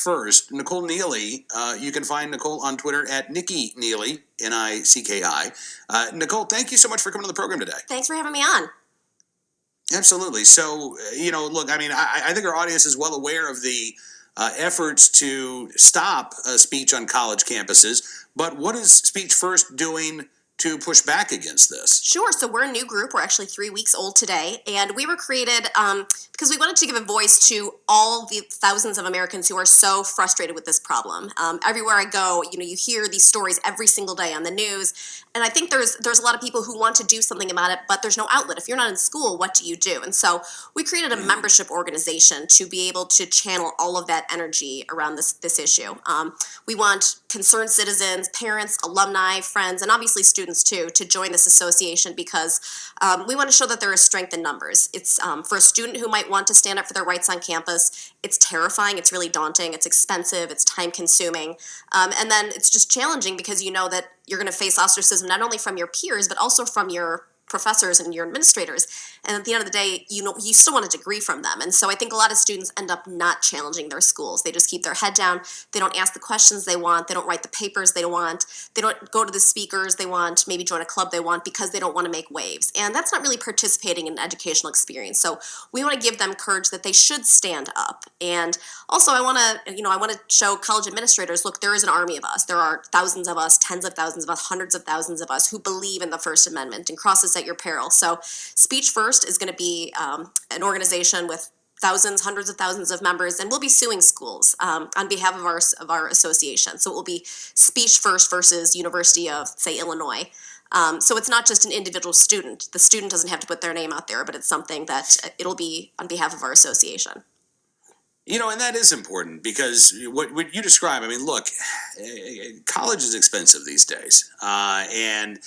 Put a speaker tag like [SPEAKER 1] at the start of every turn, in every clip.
[SPEAKER 1] First, Nicole Neely. You can find Nicole on Twitter at Nikki Neely, Nicki. Nicole, thank you so much for coming to the program today.
[SPEAKER 2] Thanks for having me on.
[SPEAKER 1] Absolutely. So, look, I mean, I think our audience is well aware of the efforts to stop speech on college campuses, but what is Speech First doing to push back against this?
[SPEAKER 2] Sure. So we're a new group. We're actually 3 weeks old today, and we were created because we wanted to give a voice to all the thousands of Americans who are so frustrated with this problem. Everywhere I go, you hear these stories every single day on the news, and I think there's a lot of people who want to do something about it, but there's no outlet. If you're not in school, what do you do? And so we created a membership organization to be able to channel all of that energy around this issue. We want concerned citizens, parents, alumni, friends, and obviously students too, to join this association because we want to show that there is strength in numbers. It's for a student who might want to stand up for their rights on campus, it's terrifying, it's really daunting, it's expensive, it's time consuming, and then it's just challenging because you know that you're going to face ostracism not only from your peers but also from your professors and your administrators, and at the end of the day, you still want a degree from them. And so I think a lot of students end up not challenging their schools. They just keep their head down. They don't ask the questions they want. They don't write the papers they want. They don't go to the speakers they want, maybe join a club they want because they don't want to make waves. And that's not really participating in an educational experience. So we want to give them courage that they should stand up. And also I want to show college administrators, look, there is an army of us. There are thousands of us, tens of thousands of us, hundreds of thousands of us who believe in the First Amendment and cross this at your peril. So Speech First is going to be an organization with thousands, hundreds of thousands of members, and we'll be suing schools on behalf of our association. So it will be Speech First versus University of, say, Illinois. So it's not just an individual student. The student doesn't have to put their name out there, but it's something that it'll be on behalf of our association.
[SPEAKER 1] And that is important because what you describe, I mean, look, college is expensive these days. And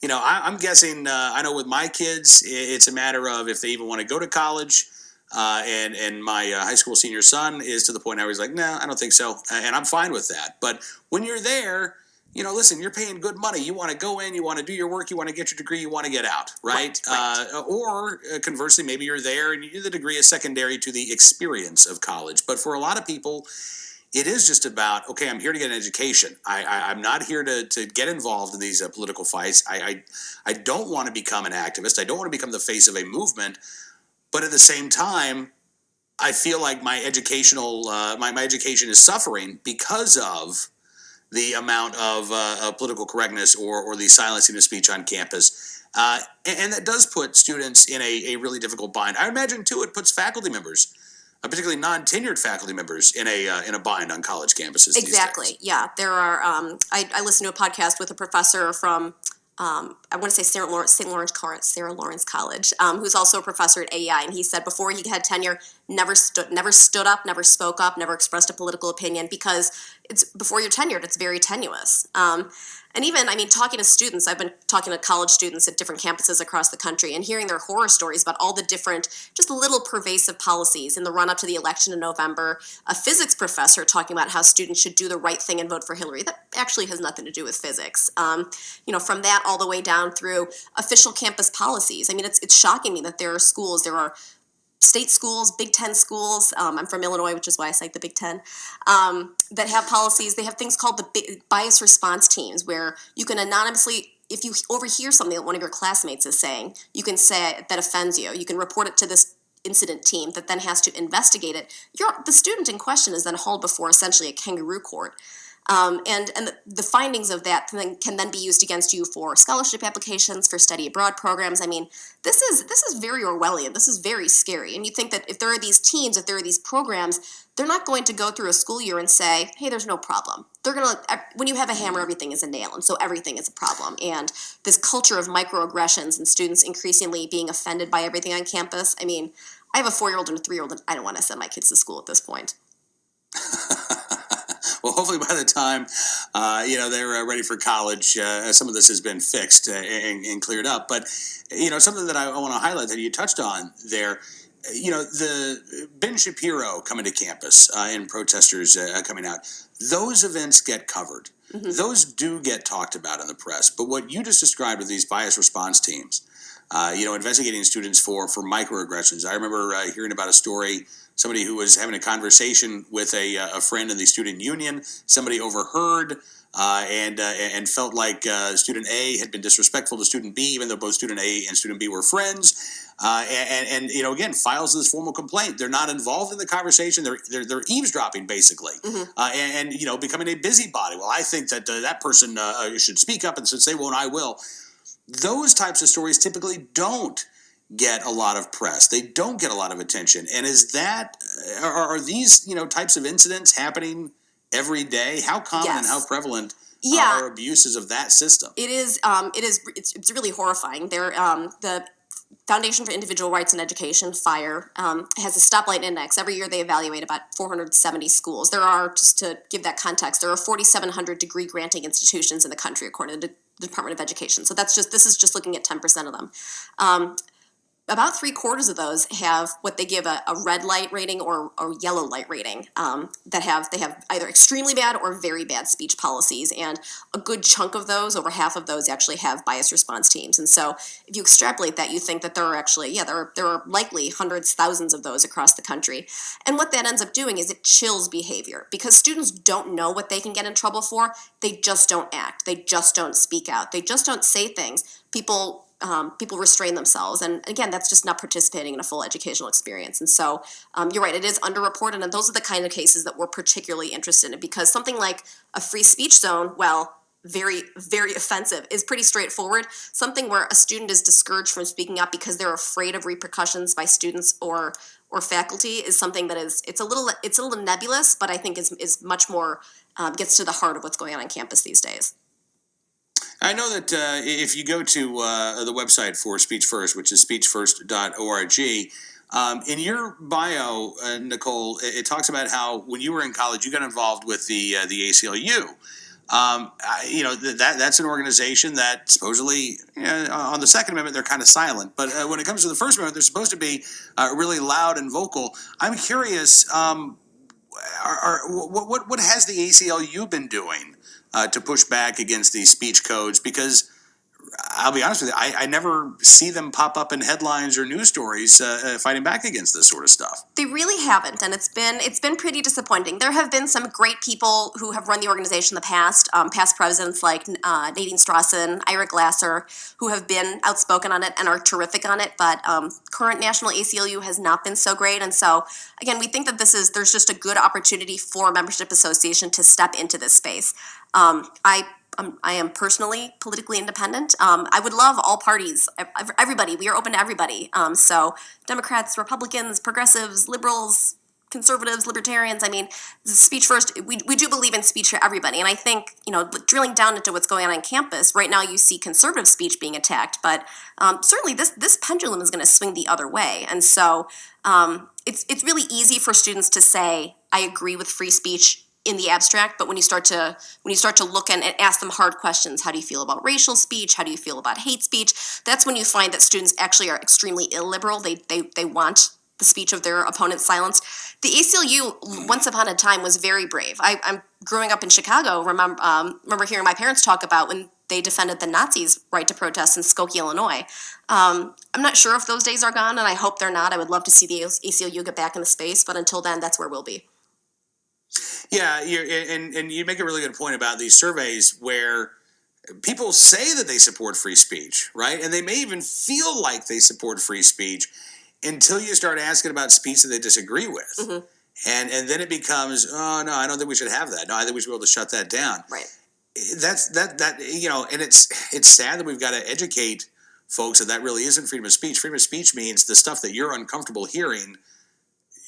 [SPEAKER 1] I'm guessing, I know with my kids, it's a matter of if they even want to go to college. And my high school senior son is to the point now he's like, no, I don't think so. And I'm fine with that. But when you're there, listen, you're paying good money. You want to go in, you want to do your work, you want to get your degree, you want to get out, right? Or conversely, maybe you're there and the degree is secondary to the experience of college. But for a lot of people, it is just about, okay, I'm here to get an education. I'm not here to get involved in these political fights. I don't want to become an activist. I don't want to become the face of a movement. But at the same time, I feel like my educational my education is suffering because of the amount of political correctness or the silencing of speech on campus. And that does put students in a really difficult bind. I imagine, too, it puts faculty members, particularly non-tenured faculty members, in a bind on college campuses.
[SPEAKER 2] Exactly.
[SPEAKER 1] These days.
[SPEAKER 2] Yeah, there are. I listened to a podcast with a professor from I want to say Sarah Lawrence College, who's also a professor at AEI, and he said before he had tenure, never stood up, never spoke up, never expressed a political opinion because it's before you're tenured, it's very tenuous. And even, talking to students, I've been talking to college students at different campuses across the country and hearing their horror stories about all the different, just little pervasive policies in the run-up to the election in November. A physics professor talking about how students should do the right thing and vote for Hillary. That actually has nothing to do with physics. From that all the way down through official campus policies. It's shocking me that there are state schools, Big Ten schools, I'm from Illinois, which is why I cite the Big Ten, that have policies. They have things called the bias response teams where you can anonymously, if you overhear something that one of your classmates is saying, you can say that offends you. You can report it to this incident team that then has to investigate it. The student in question is then hauled before essentially a kangaroo court. And the findings of that can then be used against you for scholarship applications, for study abroad programs. This is very Orwellian. This is very scary. And you think that if there are these teams, if there are these programs, they're not going to go through a school year and say, hey, there's no problem. They're going to, when you have a hammer, everything is a nail. And so everything is a problem. And this culture of microaggressions and students increasingly being offended by everything on campus. I have a 4-year-old and a 3-year-old, and I don't want to send my kids to school at this point.
[SPEAKER 1] Well, hopefully by the time, they're ready for college, some of this has been fixed and cleared up. But, something that I want to highlight that you touched on there, the Ben Shapiro coming to campus and protesters coming out, those events get covered. Mm-hmm. Those do get talked about in the press. But what you just described with these bias response teams, investigating students for microaggressions. I remember hearing about a story somebody who was having a conversation with a friend in the student union. Somebody overheard and felt like student A had been disrespectful to student B, even though both student A and student B were friends. Again, files this formal complaint. They're not involved in the conversation. They're eavesdropping, basically, becoming a busybody. Well, I think that that person should speak up and should say, "Well, and I will." Those types of stories typically don't get a lot of press. They don't get a lot of attention. And are these types of incidents happening every day? How common and how prevalent are abuses of that system?
[SPEAKER 2] It is. It's really horrifying. The Foundation for Individual Rights in Education, FIRE, has a stoplight index. Every year they evaluate about 470 schools. There are, just to give that context, there are 4,700 degree granting institutions in the country, according to the Department of Education. So this is just looking at 10% of them. About 3/4 of those have what they give a red light rating or yellow light rating. They have either extremely bad or very bad speech policies, and a good chunk of those, over half of those, actually have bias response teams. And so, if you extrapolate that, you think that there are actually there are likely hundreds, thousands of those across the country. And what that ends up doing is it chills behavior, because students don't know what they can get in trouble for. They just don't act. They just don't speak out. They just don't say things. People restrain themselves, and again, that's just not participating in a full educational experience. And so you're right, it is underreported, and those are the kind of cases that we're particularly interested in, because something like a free speech zone, well, very, very offensive, is pretty straightforward. Something where a student is discouraged from speaking up because they're afraid of repercussions by students or faculty is something that it's a little nebulous, but I think is much more gets to the heart of what's going on campus these days.
[SPEAKER 1] I know that if you go to the website for Speech First, which is speechfirst.org, in your bio, Nicole, it talks about how when you were in college, you got involved with the ACLU. That's an organization that supposedly, on the Second Amendment, they're kind of silent. But when it comes to the First Amendment, they're supposed to be really loud and vocal. I'm curious, what has the ACLU been doing to push back against these speech codes? Because I'll be honest with you, I never see them pop up in headlines or news stories fighting back against this sort of stuff.
[SPEAKER 2] They really haven't, and it's been pretty disappointing. There have been some great people who have run the organization in the past presidents like Nadine Strawson, Ira Glasser, who have been outspoken on it and are terrific on it, but current national ACLU has not been so great. And so, again, we think that there's just a good opportunity for a membership association to step into this space. I am personally politically independent. I would love all parties, everybody. We are open to everybody. So Democrats, Republicans, progressives, liberals, conservatives, libertarians. I mean, speech first. We do believe in speech for everybody. And I think, drilling down into what's going on campus right now, you see conservative speech being attacked, but certainly this pendulum is going to swing the other way. And so it's really easy for students to say, I agree with free speech in the abstract, but when you start to look and ask them hard questions, how do you feel about racial speech? How do you feel about hate speech? That's when you find that students actually are extremely illiberal. They want the speech of their opponent silenced. The ACLU, once upon a time, was very brave. I'm growing up in Chicago. Remember hearing my parents talk about when they defended the Nazis' right to protest in Skokie, Illinois. I'm not sure if those days are gone, and I hope they're not. I would love to see the ACLU get back in the space, but until then, that's where we'll be.
[SPEAKER 1] Yeah, and you make a really good point about these surveys where people say that they support free speech, right? And they may even feel like they support free speech until you start asking about speech that they disagree with. Mm-hmm. And then it becomes, oh, no, I don't think we should have that. No, I think we should be able to shut that down.
[SPEAKER 2] Right.
[SPEAKER 1] That's and it's sad that we've got to educate folks that really isn't freedom of speech. Freedom of speech means the stuff that you're uncomfortable hearing,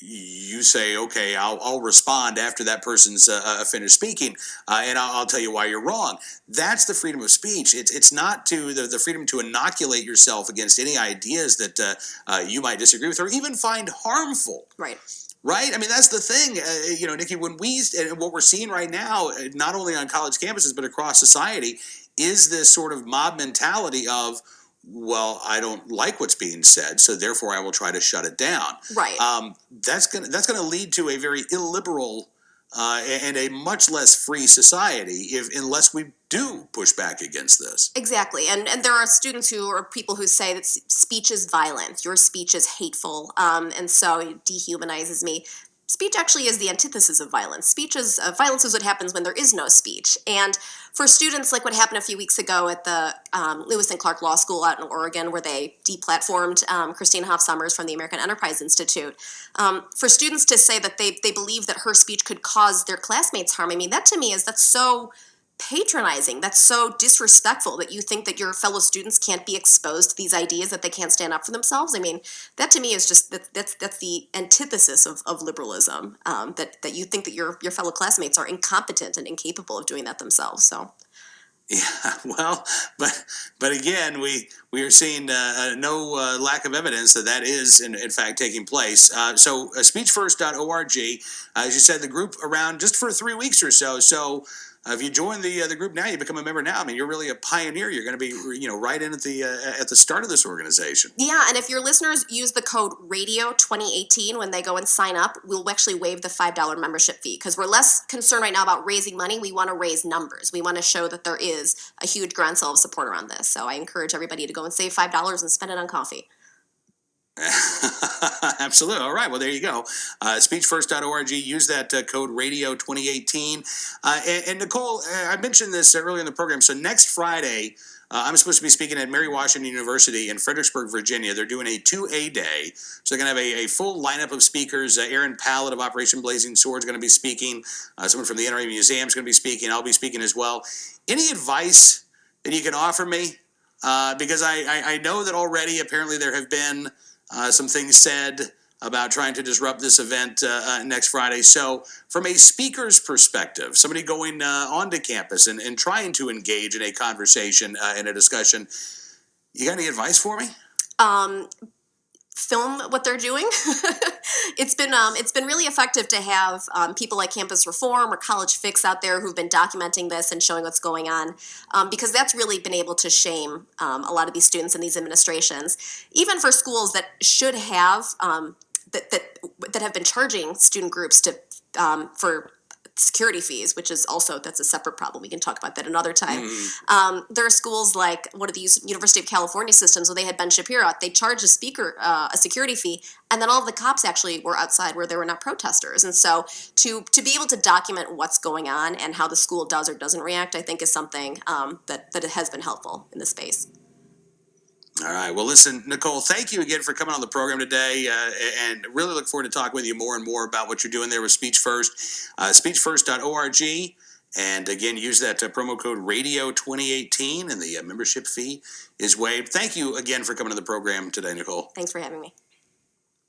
[SPEAKER 1] you say, okay, I'll respond after that person's finished speaking, and I'll tell you why you're wrong. That's the freedom of speech. It's not the freedom to inoculate yourself against any ideas that you might disagree with or even find harmful.
[SPEAKER 2] Right.
[SPEAKER 1] Right? I mean, that's the thing, Nikki, what we're seeing right now, not only on college campuses, but across society, is this sort of mob mentality of, well, I don't like what's being said, so therefore I will try to shut it down.
[SPEAKER 2] Right.
[SPEAKER 1] That's gonna lead to a very illiberal and a much less free society unless we do push back against this.
[SPEAKER 2] Exactly. And there are students who or people who say that speech is violent, your speech is hateful, and so it dehumanizes me. Speech actually is the antithesis of violence. Speech is violence is what happens when there is no speech. And for students, like what happened a few weeks ago at the Lewis and Clark Law School out in Oregon, where they deplatformed Christine Hoff Sommers from the American Enterprise Institute, for students to say that they believe that her speech could cause their classmates harm, I mean, that to me that's so patronizing. That's so disrespectful that you think that your fellow students can't be exposed to these ideas, that they can't stand up for themselves. I mean, that to me is just that's the antithesis of liberalism. That you think that your fellow classmates are incompetent and incapable of doing that themselves. So.
[SPEAKER 1] Yeah, well, but again, we are seeing no lack of evidence that is in fact taking place. So speechfirst.org, as you said, the group around just for 3 weeks or so. So if you join the group now, you become a member now. I mean, you're really a pioneer. You're going to be right in at the start of this organization.
[SPEAKER 2] Yeah, and if your listeners use the code Radio 2018 when they go and sign up, we'll actually waive the $5 membership fee because we're less concerned right now about raising money. We want to raise numbers. We want to show that there is a huge groundswell of support around this. So I encourage everybody to go and save $5 and spend it on coffee.
[SPEAKER 1] Absolutely. All right. Well, there you go. Speechfirst.org. Use that code Radio 2018. And Nicole, I mentioned this earlier in the program. So next Friday, I'm supposed to be speaking at Mary Washington University in Fredericksburg, Virginia. They're doing a 2A day. So they're going to have a full lineup of speakers. Aaron Pallett of Operation Blazing Sword is going to be speaking. Someone from the NRA Museum is going to be speaking. I'll be speaking as well. Any advice that you can offer me? Because I know that already apparently there have been some things said about trying to disrupt this event next Friday. So from a speaker's perspective, somebody going onto campus and trying to engage in a conversation, in a discussion, you got any advice for me?
[SPEAKER 2] Film what they're doing. It's been really effective to have people like Campus Reform or College Fix out there who've been documenting this and showing what's going on, because that's really been able to shame a lot of these students and these administrations, even for schools that should have that have been charging student groups to for security fees, which is also, that's a separate problem. We can talk about that another time. There are schools like one of the University of California systems where they had Ben Shapiro. They charged a speaker a security fee, and then all of the cops actually were outside where there were not protesters. And so to be able to document what's going on and how the school does or doesn't react, I think is something that has been helpful in this space.
[SPEAKER 1] All right. Well, listen, Nicole, thank you again for coming on the program today, and really look forward to talking with you more and more about what you're doing there with Speech First. Speechfirst.org. And again, use that promo code Radio 2018, and the membership fee is waived. Thank you again for coming to the program today, Nicole.
[SPEAKER 2] Thanks for having me.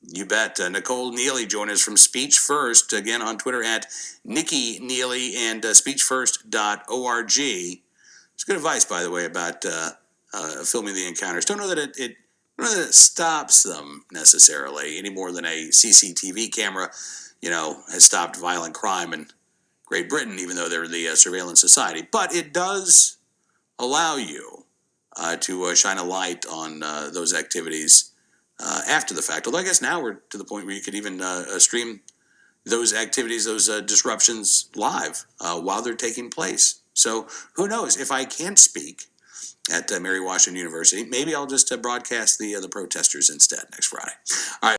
[SPEAKER 1] You bet. Nicole Neely joined us from Speech First, again on Twitter at Nikki Neely, and speechfirst.org. It's good advice, by the way, about filming the encounters. Don't know that it stops them necessarily any more than a CCTV camera, has stopped violent crime in Great Britain, even though they're the surveillance society. But it does allow you to shine a light on those activities after the fact. Although I guess now we're to the point where you could even stream those activities, those disruptions live while they're taking place. So who knows? If I can't speak at Mary Washington University, maybe I'll just broadcast the protesters instead next Friday. All right.